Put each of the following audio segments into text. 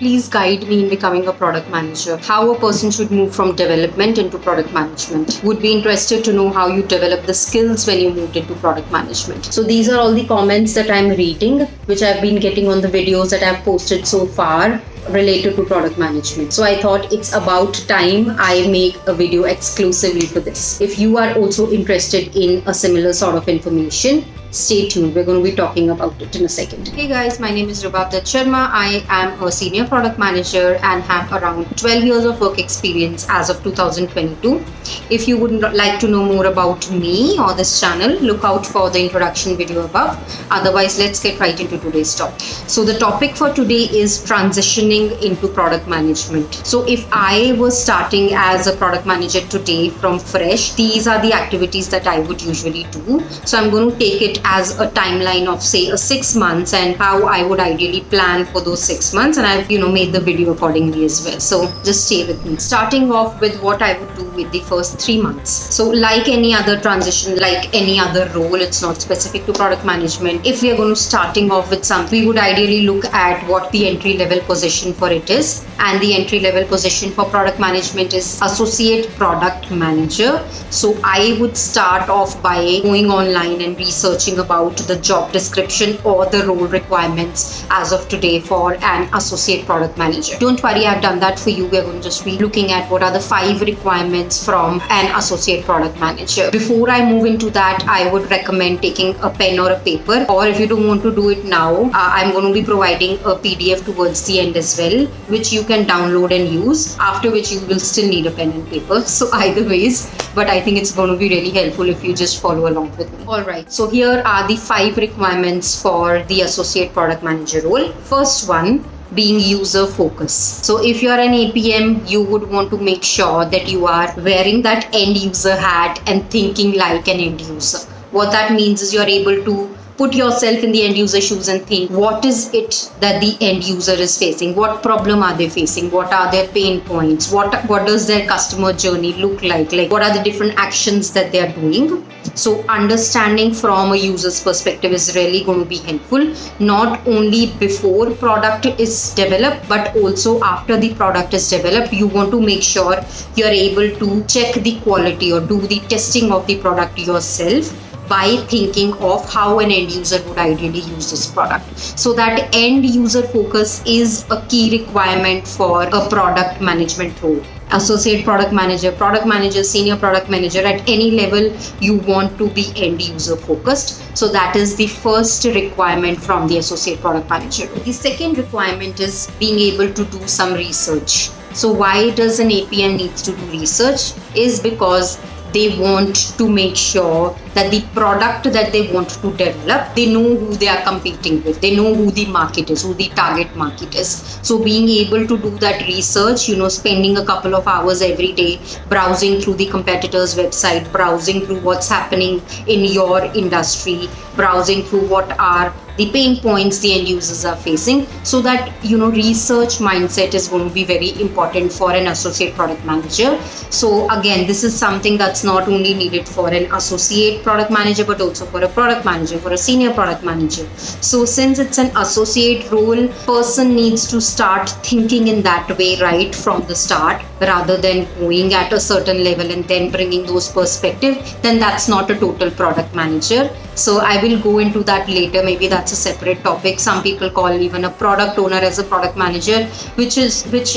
Please guide me in becoming a product manager. How a person should move from development into product management. Would be interested to know how you develop the skills when you moved into product management. So these are all the comments that I'm reading, which I've been getting on the videos that I've posted so far related to product management. So I thought it's about time I make a video exclusively for this. If you are also interested in a similar sort of information, stay tuned. We're going to be talking about it in a second. Hey guys, my name is Untitled Sharma. I am a senior product manager and have around 12 years of work experience as of 2022. If you would like to know more about me or this channel, look out for the introduction video above. Otherwise, let's get right into today's topic. So the topic for today is transitioning into product management. So if I was starting as a product manager today from fresh, these are the activities that I would usually do. So I'm going to take it as a timeline of say 6 months and how I would ideally plan for those 6 months, and I've made the video accordingly as well. So just stay with me. Starting off with what I would do with the first 3 months. So like any other transition, like any other role, it's not specific to product management. If we are going to starting off with something, we would ideally look at what the entry level position for it is, and the entry level position for product management is associate product manager. So I would start off by going online and researching about the job description or the role requirements as of today for an associate product manager. Don't worry, I've done that for you. We're going to just be looking at what are the 5 requirements from an associate product manager. Before I move into that, I would recommend taking a pen or a paper, or if you don't want to do it now, I'm going to be providing a PDF towards the end as well, which you can download and use, after which you will still need a pen and paper. So either ways, but I think it's going to be really helpful if you just follow along with me. Alright, so here are the 5 requirements for the associate product manager role. First one being user focus. So if you are an APM, you would want to make sure that you are wearing that end user hat and thinking like an end user. What that means is you're able to put yourself in the end user shoes and think, what is it that the end user is facing? What problem are they facing? What are their pain points? What does their customer journey look like? Like, what are the different actions that they are doing? So understanding from a user's perspective is really going to be helpful, not only before product is developed, but also after the product is developed. You want to make sure you're able to check the quality or do the testing of the product yourself by thinking of how an end user would ideally use this product. So that end user focus is a key requirement for a product management role. Associate product manager, senior product manager, at any level, you want to be end user focused. So that is the first requirement from the associate product manager. The second requirement is being able to do some research. So why does an APM needs to do research? Is because they want to make sure that the product that they want to develop, they know who they are competing with, they know who the market is, who the target market is. So being able to do that research, spending a couple of hours every day browsing through the competitor's website, browsing through what's happening in your industry, browsing through what are the pain points the end users are facing, so that research mindset is going to be very important for an associate product manager. So again, this is something that's not only needed for an associate product manager, but also for a product manager, for a senior product manager. So since it's an associate role, person needs to start thinking in that way right from the start, rather than going at a certain level and then bringing those perspectives. Then that's not a total product manager. So I will go into that later. Maybe that's a separate topic. Some people call even a product owner as a product manager, which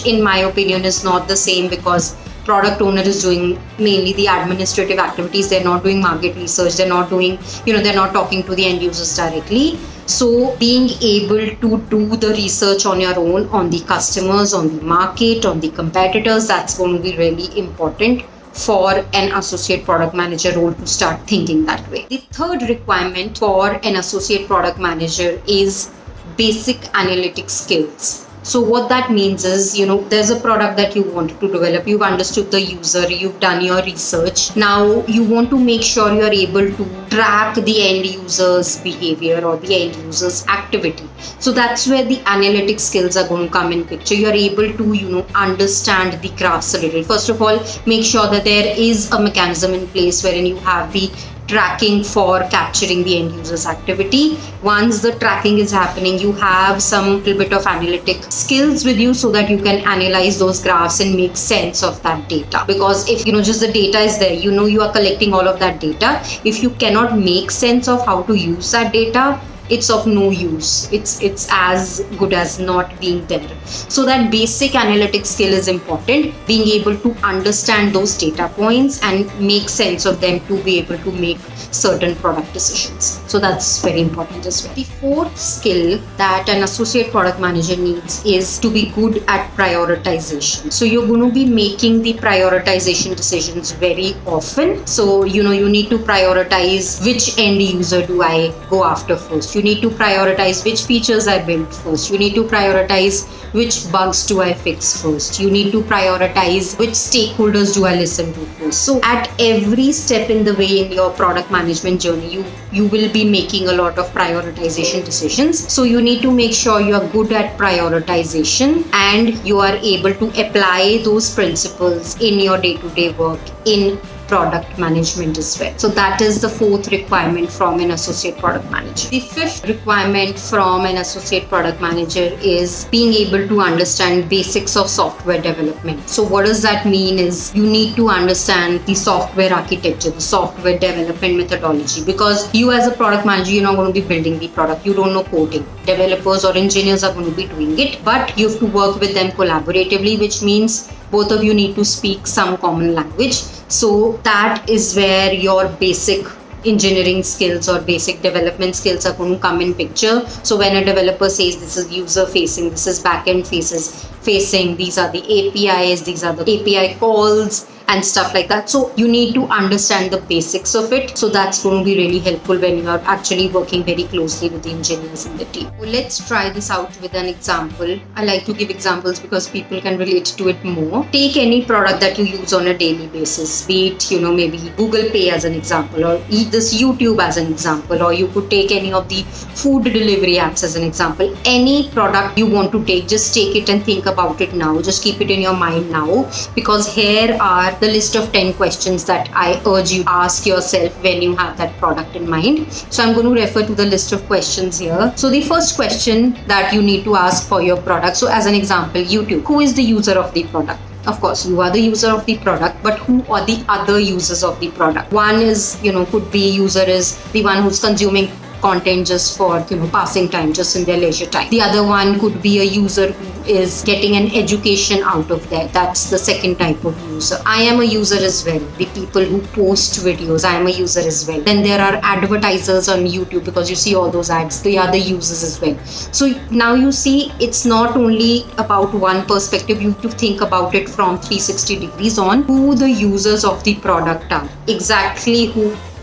in my opinion is not the same, because product owner is doing mainly the administrative activities. They're not doing market research. They're not doing, they're not talking to the end users directly. So being able to do the research on your own, on the customers, on the market, on the competitors, that's going to be really important for an associate product manager role to start thinking that way. The third requirement for an associate product manager is basic analytics skills. So what that means is, there's a product that you want to develop, you've understood the user, you've done your research. Now you want to make sure you're able to track the end user's behavior or the end user's activity. So that's where the analytics skills are going to come in picture. You're able to, understand the graphs a little. First of all, make sure that there is a mechanism in place wherein you have the tracking for capturing the end user's activity. Once the tracking is happening, you have some little bit of analytic skills with you so that you can analyze those graphs and make sense of that data. Because if just the data is there, you are collecting all of that data. If you cannot make sense of how to use that data, it's of no use. It's as good as not being there. So that basic analytic skill is important, being able to understand those data points and make sense of them to be able to make certain product decisions. So that's very important as well. The fourth skill that an associate product manager needs is to be good at prioritization. So you're going to be making the prioritization decisions very often. So you need to prioritize which end user do I go after first. You need to prioritize which features I build first. You need to prioritize which bugs do I fix first. You need to prioritize which stakeholders do I listen to first. So at every step in the way in your product management journey, you will be making a lot of prioritization decisions. So you need to make sure you are good at prioritization and you are able to apply those principles in your day-to-day work in product management as well. So that is the fourth requirement from an associate product manager. The fifth requirement from an associate product manager is being able to understand basics of software development. So what does that mean is you need to understand the software architecture, the software development methodology, because you as a product manager, you're not going to be building the product. You don't know coding. Developers or engineers are going to be doing it, but you have to work with them collaboratively, which means both of you need to speak some common language. So that is where your basic engineering skills or basic development skills are going to come in picture. So when a developer says this is user facing, this is backend facing, these are the APIs, these are the API calls and stuff like that. So you need to understand the basics of it. So that's going to be really helpful when you are actually working very closely with the engineers in the team. So let's try this out with an example. I like to give examples because people can relate to it more. Take any product that you use on a daily basis, be it, maybe Google Pay as an example, or this YouTube as an example, or you could take any of the food delivery apps as an example. Any product you want to take, just take it and think about it now. Just keep it in your mind now, because here are the list of 10 questions that I urge you to ask yourself when you have that product in mind. So I'm going to refer to the list of questions here. So the first question that you need to ask for your product. So as an example, YouTube. Who is the user of the product? Of course, you are the user of the product, but who are the other users of the product? One is, could be user is the one who's consuming content just for passing time, just in their leisure time. The other one could be a user who is getting an education out of that. That's the second type of user. I am a user as well. The people who post videos, I am a user as well. Then there are advertisers on YouTube, because you see all those ads, they are the users as well. So now you see, it's not only about one perspective, you have to think about it from 360 degrees on who the users of the product are. Exactly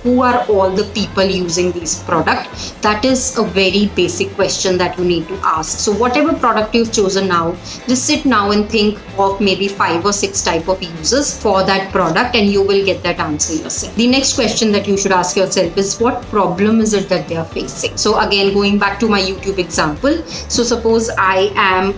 who are all the people using this product? That is a very basic question that you need to ask. So whatever product you've chosen now, just sit now and think of maybe 5 or 6 type of users for that product, and you will get that answer yourself. The next question that you should ask yourself is, what problem is it that they are facing? So again, going back to my YouTube example, so suppose I am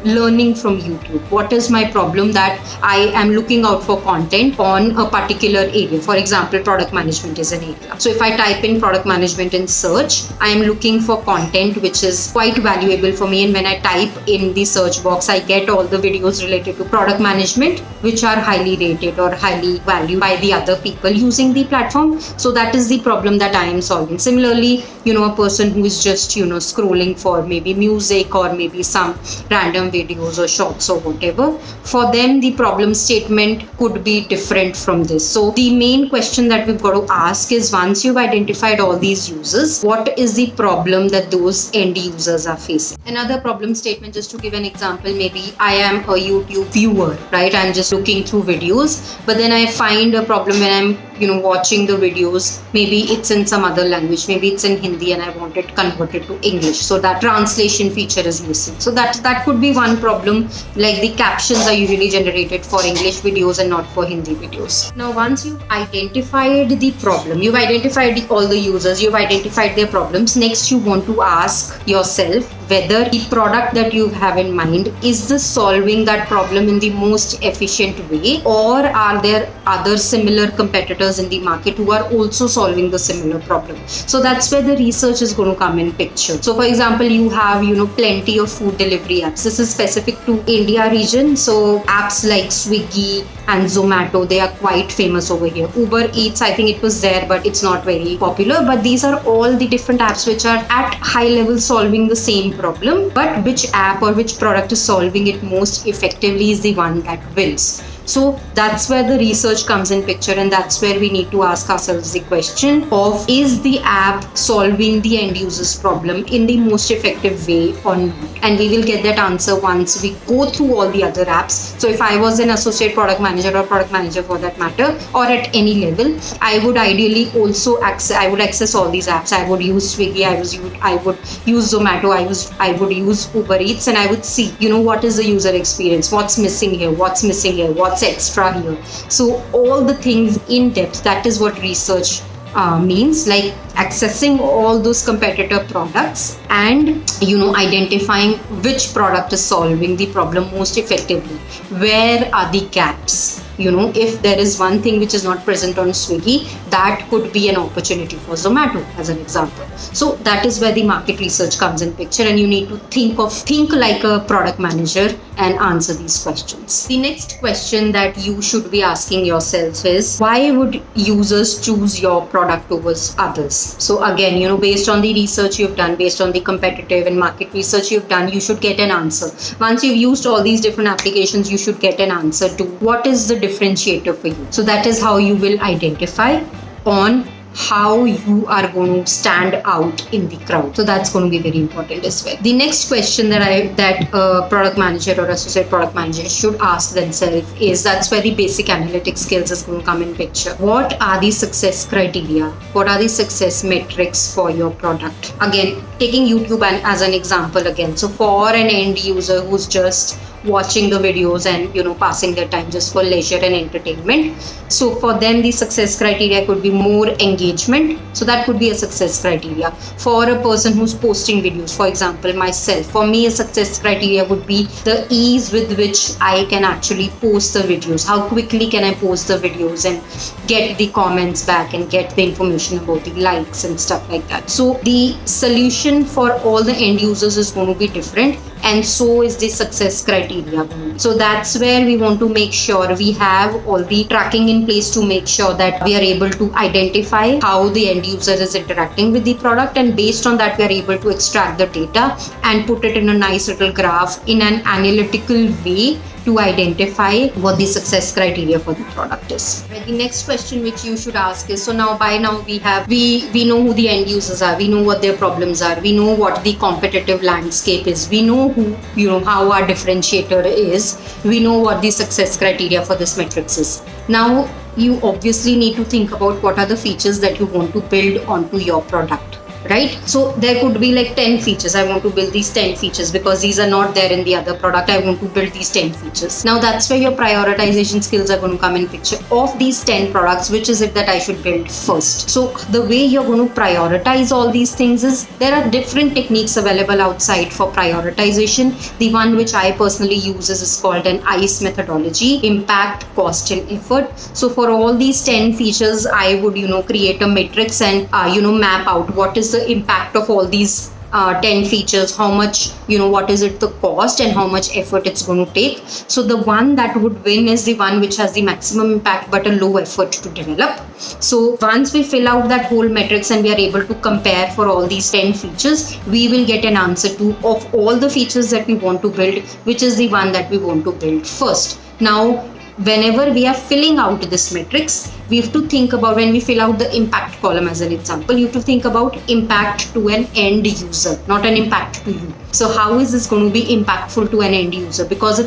learning from YouTube. What is my problem that I am looking out for content on a particular area? For example, product management is an area. So if I type in product management in search, I am looking for content which is quite valuable for me, and when I type in the search box, I get all the videos related to product management which are highly rated or highly valued by the other people using the platform. So that is the problem that I am solving. Similarly, a person who is just scrolling for maybe music or maybe some random videos or shorts or whatever, for them the problem statement could be different from this. So the main question that we've got to ask is, once you've identified all these users, what is the problem that those end users are facing? Another problem statement, just to give an example, maybe I am a YouTube viewer, right? I'm just looking through videos, but then I find a problem when I'm watching the videos. Maybe it's in some other language, maybe it's in Hindi, and I want it converted to English, so that translation feature is missing. So that could be one problem. Like, the captions are usually generated for English videos and not for Hindi videos. Now once you've identified the problem, you've identified all the users, you've identified their problems, next you want to ask yourself whether the product that you have in mind is this solving that problem in the most efficient way, or are there other similar competitors in the market who are also solving the similar problem. So that's where the research is going to come in picture. So for example, you have plenty of food delivery apps. This is specific to India region. So apps like Swiggy and Zomato, they are quite famous over here. Uber Eats, I think it was there, but it's not very popular. But these are all the different apps which are at high level solving the same problem, but which app or which product is solving it most effectively is the one that wins. So that's where the research comes in picture, and that's where we need to ask ourselves the question of, is the app solving the end user's problem in the most effective way or not? And we will get that answer once we go through all the other apps. So if I was an associate product manager or product manager for that matter, or at any level, I would ideally also access all these apps. I would use Swiggy, I would use Zomato, I would use Uber Eats, and I would see, what is the user experience, what's missing here, what's extra here. So all the things in depth, that is what research means, like accessing all those competitor products and identifying which product is solving the problem most effectively. Where are the gaps? If there is one thing which is not present on Swiggy, that could be an opportunity for Zomato, as an example. So that is where the market research comes in picture, and you need to think like a product manager and answer these questions. The next question that you should be asking yourself is, why would users choose your product over others? So again, based on the research you've done, based on the competitive and market research you've done, you should get an answer. Once you've used all these different applications, you should get an answer to what is the differentiator for you. So that is how you will identify on how you are going to stand out in the crowd. So that's going to be very important as well. The next question that a product manager or associate product manager should ask themselves is, that's where the basic analytic skills is going to come in picture. What are the success criteria? What are the success metrics for your product? Again, taking YouTube as an example again. So for an end user who's just watching the videos and passing their time just for leisure and entertainment, so for them the success criteria could be more engagement. So that could be a success criteria. For a person who's posting videos, for example myself, for me a success criteria would be the ease with which I can actually post the videos. How quickly can I post the videos and get the comments back and get the information about the likes and stuff like that. So the solution for all the end users is going to be different, and so is the success criteria. So that's where we want to make sure we have all the tracking in place to make sure that we are able to identify how the end user is interacting with the product, and based on that we are able to extract the data and put it in a nice little graph in an analytical way to identify what the success criteria for the product is. Right, the next question which you should ask is, so by now we know who the end users are, we know what their problems are, we know what the competitive landscape is, we know how our differentiator is, we know what the success criteria for this metrics is. Now you obviously need to think about what are the features that you want to build onto your product. Right? So there could be like 10 features. I want to build these 10 features because these are not there in the other product. I want to build these 10 features. Now that's where your prioritization skills are going to come in picture. Of these 10 products, which is it that I should build first? So the way you're going to prioritize all these things is, there are different techniques available outside for prioritization. The one which I personally use is called an ICE methodology: impact, cost and effort. So for all these 10 features, I would create a matrix and map out what is the impact of all these 10 features, how much, what is it the cost and how much effort it's going to take. So the one that would win is the one which has the maximum impact but a low effort to develop. So once we fill out that whole matrix and we are able to compare for all these 10 features, we will get an answer to, of all the features that we want to build, which is the one that we want to build first. Now whenever we are filling out this matrix, we have to think about, when we fill out the impact column as an example, you have to think about impact to an end user, not an impact to you. So how is this going to be impactful to an end user? Because a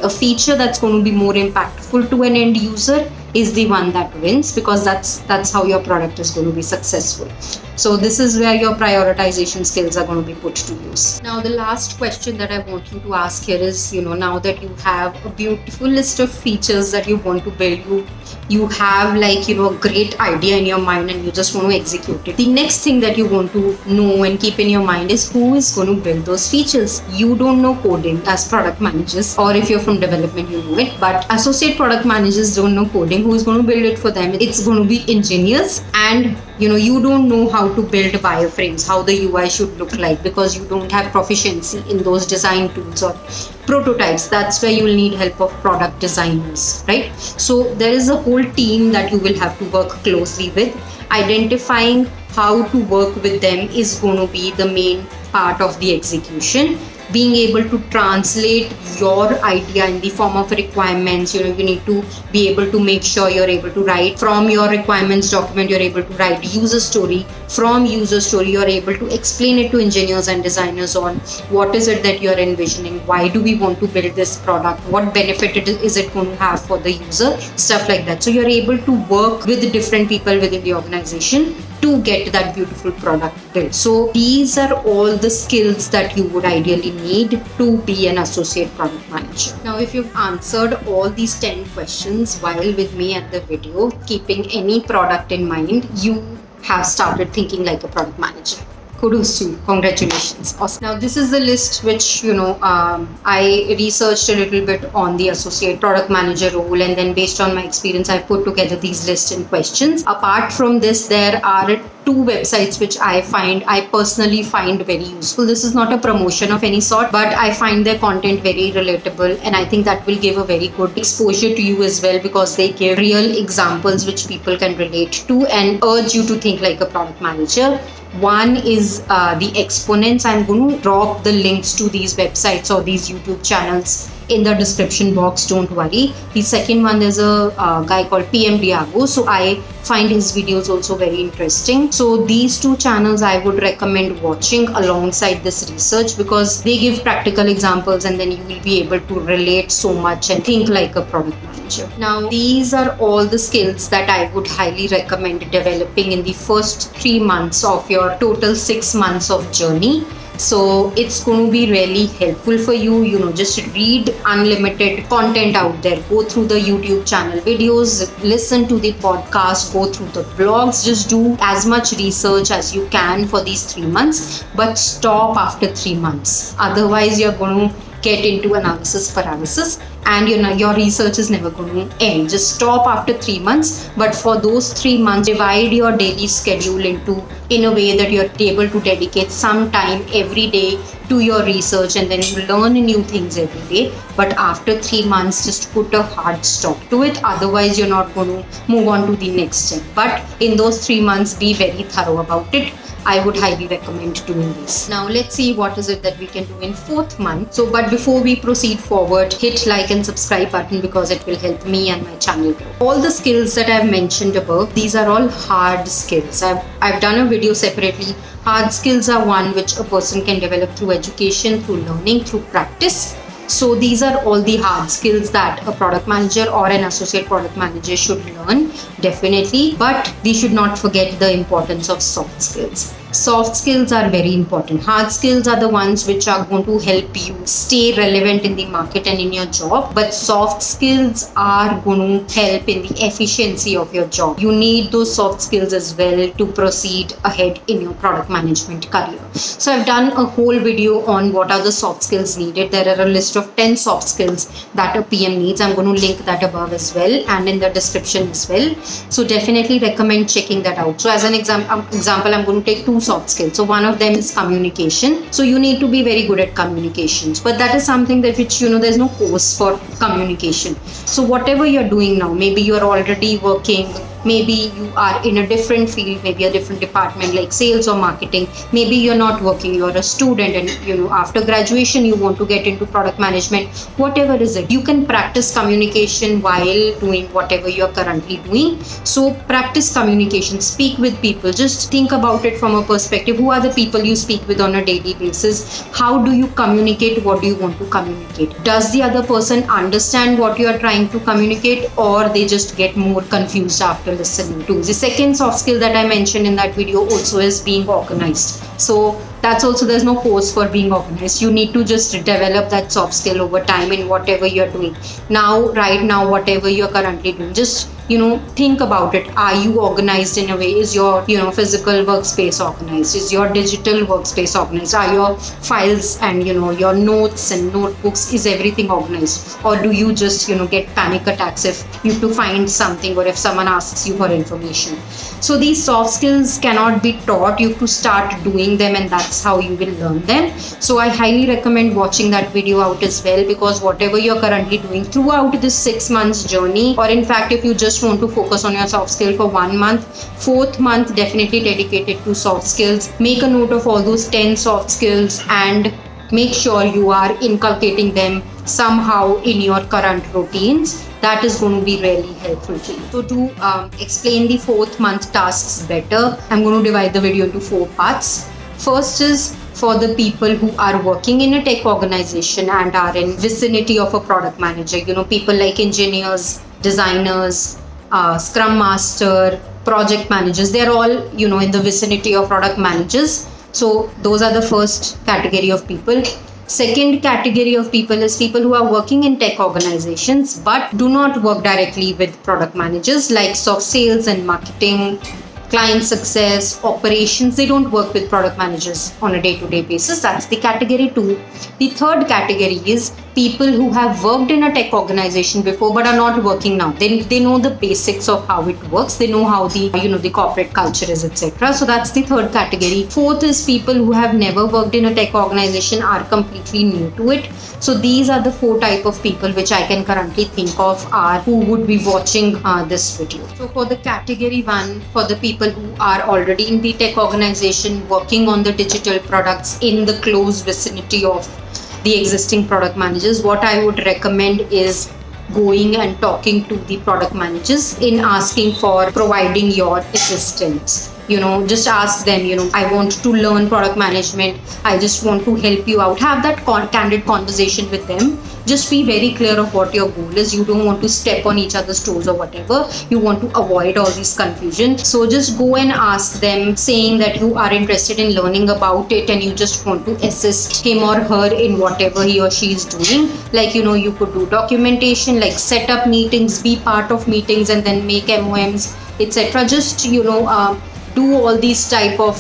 feature that's going to be more impactful to an end user is the one that wins, because that's how your product is going to be successful. So this is where your prioritization skills are going to be put to use. Now the last question that I want you to ask here is, now that you have a beautiful list of features that you want to build, you have a great idea in your mind and you just want to execute it. The next thing that you want to know and keep in your mind is who is going to build those features. You don't know coding as product managers, or if you're from development you know it, but associate product managers don't know coding. Who is going to build it for them? It's going to be engineers. And you don't know how to build wireframes, how the UI should look like, because you don't have proficiency in those design tools or prototypes. That's where you'll need help of product designers, right? So there is a whole team that you will have to work closely with. Identifying how to work with them is going to be the main part of the execution. Being able to translate your idea in the form of requirements, you need to be able to make sure you're able to write from your requirements document, you're able to write user story. From user story, you're able to explain it to engineers and designers on what is it that you're envisioning, why do we want to build this product, what benefit is it going to have for the user, stuff like that. So you're able to work with different people within the organization to get that beautiful product built. So these are all the skills that you would ideally need to be an associate product manager. Now, if you've answered all these 10 questions while with me at the video, keeping any product in mind, you have started thinking like a product manager. Kudos to you. Congratulations. Awesome. Now, this is the list which, I researched a little bit on the associate product manager role, and then based on my experience, I put together these lists and questions. Apart from this, there are 2 websites which I personally find very useful. This is not a promotion of any sort, but I find their content very relatable, and I think that will give a very good exposure to you as well, because they give real examples which people can relate to and urge you to think like a product manager. One is the exponents. I'm going to drop the links to these websites or these YouTube channels in the description box, don't worry. The second one, there's a guy called PM Diago, so I find his videos also very interesting. So these 2 channels I would recommend watching alongside this research, because they give practical examples and then you will be able to relate so much and think like a product manager. Now, these are all the skills that I would highly recommend developing in the first 3 months of your total 6 months of journey. So it's going to be really helpful for you. Just read unlimited content out there. Go through the YouTube channel videos, listen to the podcast, go through the blogs. Just do as much research as you can for these 3 months, but stop after 3 months. Otherwise, you're going to get into analysis paralysis, and your research is never going to end. Just stop after 3 months, but for those 3 months, divide your daily schedule in a way that you're able to dedicate some time every day to your research, and then you learn new things every day. But after 3 months, just put a hard stop to it. Otherwise, you're not going to move on to the next step. But in those 3 months, be very thorough about it. I would highly recommend doing this. Now, let's see what is it that we can do in 4th month. So, but before we proceed forward, hit like and subscribe button, because it will help me and my channel grow. All the skills that I've mentioned above, these are all hard skills. I've done a video separately. Hard skills are one which a person can develop through education, through learning, through practice. So these are all the hard skills that a product manager or an associate product manager should learn, definitely. But we should not forget the importance of soft skills. Soft skills are very important. Hard skills are the ones which are going to help you stay relevant in the market and in your job. But soft skills are going to help in the efficiency of your job. You need those soft skills as well to proceed ahead in your product management career. So I've done a whole video on what are the soft skills needed. There are a list of 10 soft skills that a PM needs. I'm going to link that above as well and in the description as well. So definitely recommend checking that out. So as an example, I'm going to take 2 soft skills. So one of them is communication. So you need to be very good at communications, but that is something that which there's no course for communication. So whatever you're doing now, maybe you're already working maybe you are in a different field, maybe a different department like sales or marketing, maybe you're not working, you're a student, and after graduation you want to get into product management. Whatever is it, you can practice communication while doing whatever you're currently doing. So practice communication, speak with people. Just think about it from a perspective, who are the people you speak with on a daily basis? How do you communicate? What do you want to communicate? Does the other person understand what you are trying to communicate, or they just get more confused after listening to? The second soft skill that I mentioned in that video also is being organized. So that's also, there's no course for being organized. You need to just develop that soft skill over time in whatever you're doing. Right now, whatever you're currently doing, just think about it. Are you organized in a way? Is your physical workspace organized? Is your digital workspace organized? Are your files and your notes and notebooks, is everything organized? Or do you just get panic attacks if you have to find something, or if someone asks you for information? So these soft skills cannot be taught. You have to start doing them, and that's how you will learn them. So I highly recommend watching that video out as well, because whatever you're currently doing throughout this 6 months journey, or in fact if you just want to focus on your soft skill for 1 month, 4th month definitely dedicated to soft skills. Make a note of all those 10 soft skills and make sure you are inculcating them somehow in your current routines. That is going to be really helpful to you. So to explain the 4th month tasks better, I'm going to divide the video into 4 parts. First is for the people who are working in a tech organization and are in vicinity of a product manager. People like engineers, designers, scrum master, project managers. They're all in the vicinity of product managers. So those are the first category of people. Second category of people is people who are working in tech organizations but do not work directly with product managers, like soft sales and marketing, client success, operations. They don't work with product managers on a day-to-day basis. That's the category 2. The third category is people who have worked in a tech organization before but are not working now. They know the basics of how it works. They know how the corporate culture is, etc. So that's the third category. Fourth is people who have never worked in a tech organization, are completely new to it. So these are the 4 type of people which I can currently think of are who would be watching this video. So for the category 1, for the people who are already in the tech organization working on the digital products in the close vicinity of the existing product managers, what I would recommend is going and talking to the product managers in asking for providing your assistance. Just ask them, I want to learn product management. I just want to help you out. Have that candid conversation with them. Just be very clear of what your goal is. You don't want to step on each other's toes or whatever. You want to avoid all this confusion. So just go and ask them, saying that you are interested in learning about it and you just want to assist him or her in whatever he or she is doing. Like, you could do documentation, like set up meetings, be part of meetings, and then make MOMs, etc. Just, do all these type of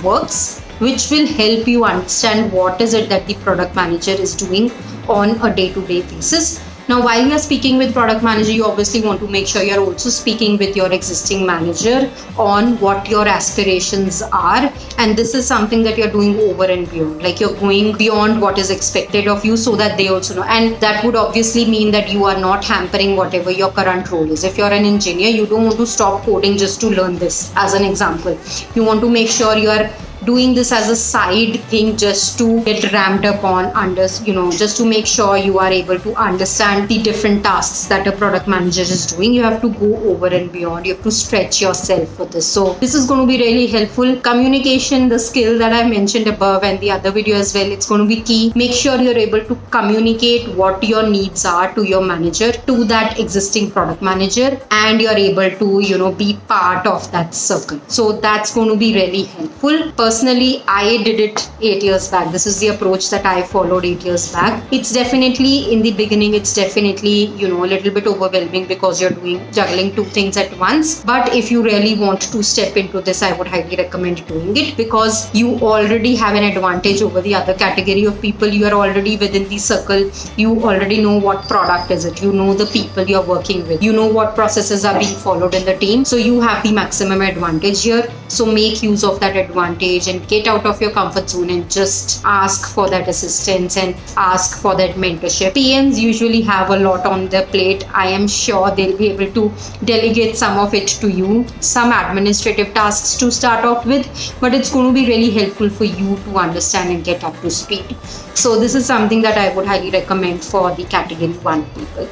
works which will help you understand what is it that the product manager is doing on a day-to-day basis. Now, while you are speaking with product manager, you obviously want to make sure you are also speaking with your existing manager on what your aspirations are. And this is something that you're doing over and beyond. Like, you're going beyond what is expected of you so that they also know. And that would obviously mean that you are not hampering whatever your current role is. If you're an engineer, you don't want to stop coding just to learn this, as an example. You want to make sure you are doing this as a side thing just to get ramped up on just to make sure you are able to understand the different tasks that a product manager is doing. You have to go over and beyond. You have to stretch yourself for this. So this is going to be really helpful. Communication, the skill that I mentioned above and the other video as well, it's going to be key. Make sure you're able to communicate what your needs are to your manager, to that existing product manager, and you're able to be part of that circle. So that's going to be really helpful. Personally, I did it 8 years back. This is the approach that I followed 8 years back. It's definitely, in the beginning, it's definitely, a little bit overwhelming because you're juggling 2 things at once. But if you really want to step into this, I would highly recommend doing it, because you already have an advantage over the other category of people. You are already within the circle. You already know what product is it. You know the people you're working with. You know what processes are being followed in the team. So you have the maximum advantage here. So make use of that advantage and get out of your comfort zone and just ask for that assistance and ask for that mentorship. PMs usually have a lot on their plate. I am sure they'll be able to delegate some of it to you, some administrative tasks to start off with, but it's going to be really helpful for you to understand and get up to speed. So this is something that I would highly recommend for the category 1 people.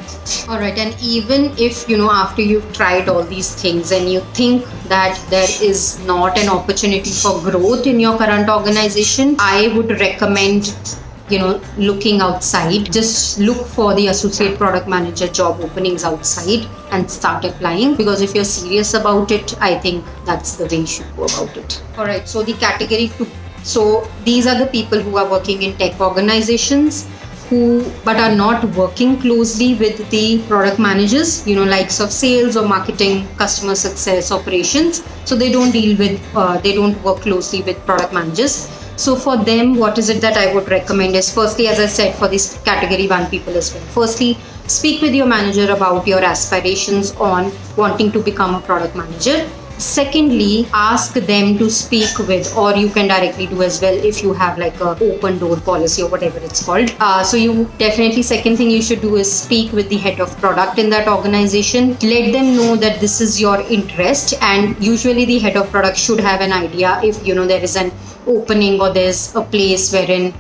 All right, and even if after you've tried all these things and you think that there is not an opportunity for growth in your current organization, I would recommend looking outside. Just look for the associate product manager job openings outside and start applying, because if you're serious about it, I think that's the way you should go about it. All right, so the category 2. So these are the people who are working in tech organizations but are not working closely with the product managers, likes of sales or marketing, customer success, operations. So they don't they don't work closely with product managers. So for them, what is it that I would recommend is, firstly, as I said, for this category 1 people as well, firstly, speak with your manager about your aspirations on wanting to become a product manager. Secondly, ask them to speak with, or you can directly do as well if you have like a open door policy or whatever it's called. So you definitely, second thing you should do is speak with the head of product in that organization. Let them know that this is your interest, and usually the head of product should have an idea if there is an opening or there's a place wherein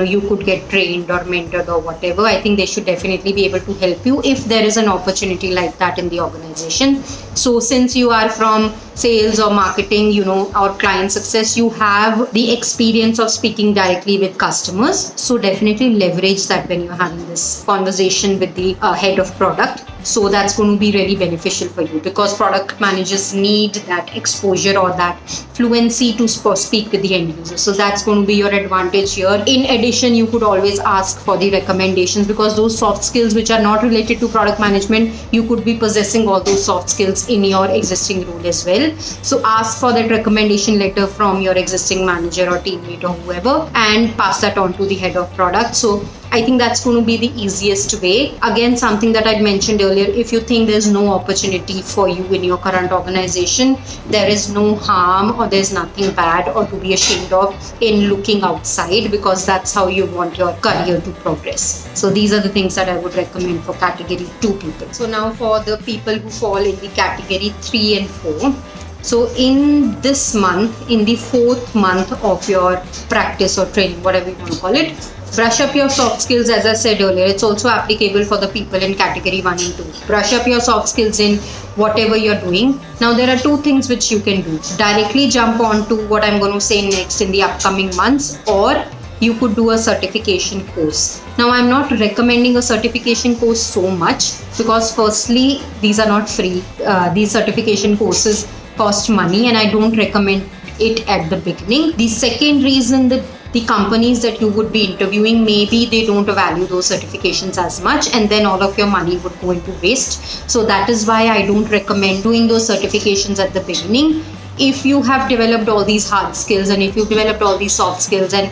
you could get trained or mentored or whatever. I think they should definitely be able to help you if there is an opportunity like that in the organization. So since you are from sales or marketing, or client success, you have the experience of speaking directly with customers. So definitely leverage that when you're having this conversation with the head of product. So that's going to be really beneficial for you, because product managers need that exposure or that fluency to speak with the end user. So that's going to be your advantage here. In addition, you could always ask for the recommendations, because those soft skills which are not related to product management, you could be possessing all those soft skills in your existing role as well. So ask for that recommendation letter from your existing manager or teammate or whoever, and pass that on to the head of product. So I think that's going to be the easiest way. Again, something that I'd mentioned earlier, if you think there's no opportunity for you in your current organization, there is no harm or there's nothing bad or to be ashamed of in looking outside, because that's how you want your career to progress. So these are the things that I would recommend for category 2 people. So now for the people who fall in the category 3 and 4. So in this month, in the 4th month of your practice or training, whatever you want to call it, brush up your soft skills. As I said earlier, it's also applicable for the people in category 1 and 2. Brush up your soft skills in whatever you're doing. Now there are 2 things which you can do. Directly jump on to what I'm going to say next in the upcoming months, or you could do a certification course. Now I'm not recommending a certification course so much, because firstly, these are not free. These certification courses cost money, and I don't recommend it at the beginning. The second reason, that the companies that you would be interviewing, maybe they don't value those certifications as much, and then all of your money would go into waste. So that is why I don't recommend doing those certifications at the beginning. If you have developed all these hard skills, and if you've developed all these soft skills, and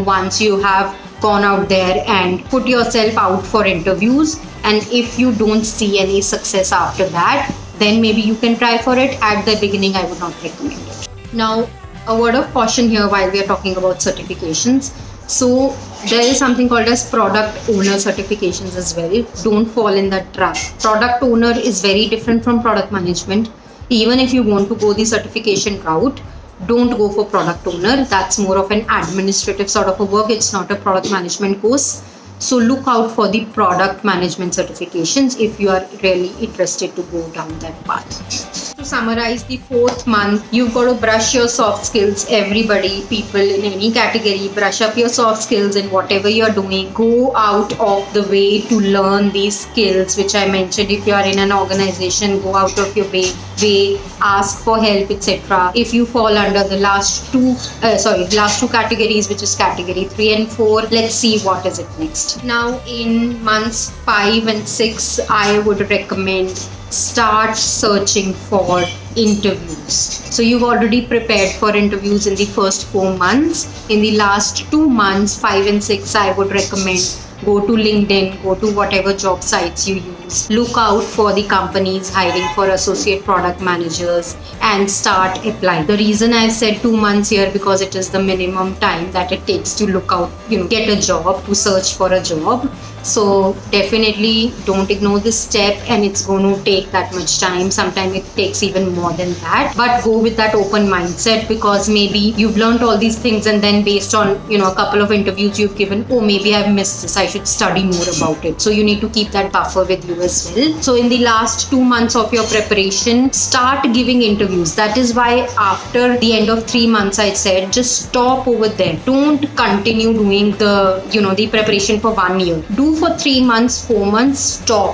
once you have gone out there and put yourself out for interviews, and if you don't see any success after that, then maybe you can try for it. At the beginning, I would not recommend it. Now, a word of caution here while we are talking about certifications. So there is something called as product owner certifications as well. Don't fall in that trap. Product owner is very different from product management. Even if you want to go the certification route, don't go for product owner. That's more of an administrative sort of a work. It's not a product management course. So look out for the product management certifications if you are really interested to go down that path. To summarize the 4th month, you've got to brush your soft skills. Everybody, people in any category, brush up your soft skills in whatever you're doing. Go out of the way to learn these skills, which I mentioned. If you are in an organization, go out of your way, ask for help, etc. If you fall under the last two categories, which is category 3 and 4, let's see what is it next. Now in months 5 and 6, I would recommend start searching for interviews. So you've already prepared for interviews in the first 4 months. In the last 2 months, 5 and 6, I would recommend go to LinkedIn, go to whatever job sites you use, look out for the companies hiring for associate product managers and start applying. The reason I've said 2 months here because it is the minimum time that it takes to look out, get a job, to search for a job. So definitely don't ignore this step, and it's going to take that much time. Sometimes it takes even more than that, but go with that open mindset, because maybe you've learned all these things and then based on a couple of interviews you've given, oh, maybe I've missed this, I should study more about it. So you need to keep that buffer with you as well. So in the last 2 months of your preparation, start giving interviews. That is why after the end of 3 months I said just stop over there. Don't continue doing the preparation for 1 year. Do for 3 months, 4 months,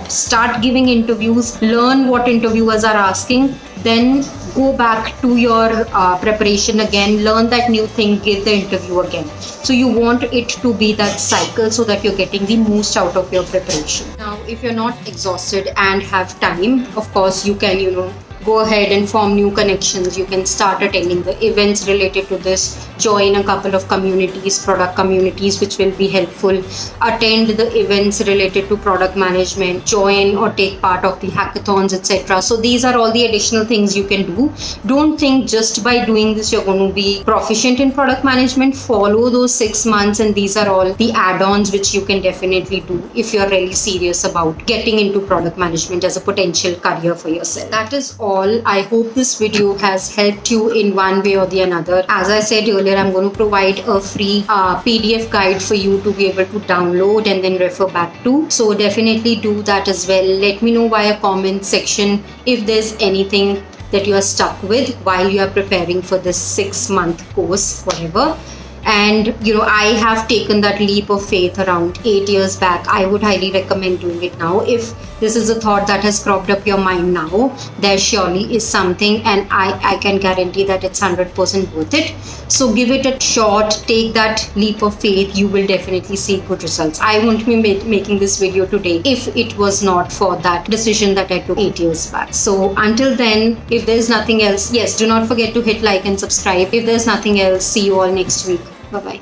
start giving interviews, learn what interviewers are asking, then go back to your preparation again, learn that new thing, give the interview again. So you want it to be that cycle so that you're getting the most out of your preparation. Now, if you're not exhausted and have time, of course you can go ahead and form new connections. You can start attending the events related to this, join a couple of communities, product communities, which will be helpful. Attend the events related to product management, join or take part of the hackathons, etc. So these are all the additional things you can do. Don't think just by doing this you're going to be proficient in product management. Follow those 6 months, and these are all the add-ons which you can definitely do if you're really serious about getting into product management as a potential career for yourself. That is all. I hope this video has helped you in one way or the another. As I said earlier, I'm going to provide a free PDF guide for you to be able to download and then refer back to. So definitely do that as well. Let me know via comment section if there's anything that you are stuck with while you are preparing for this 6-month course, whatever. And I have taken that leap of faith around 8 years back. I would highly recommend doing it now. If this is a thought that has cropped up your mind now, there surely is something, and I can guarantee that it's 100% worth it. So give it a shot, take that leap of faith. You will definitely see good results. I won't be making this video today if it was not for that decision that I took 8 years back. So until then, if there's nothing else, yes, do not forget to hit like and subscribe. If there's nothing else, see you all next week. Bye-bye.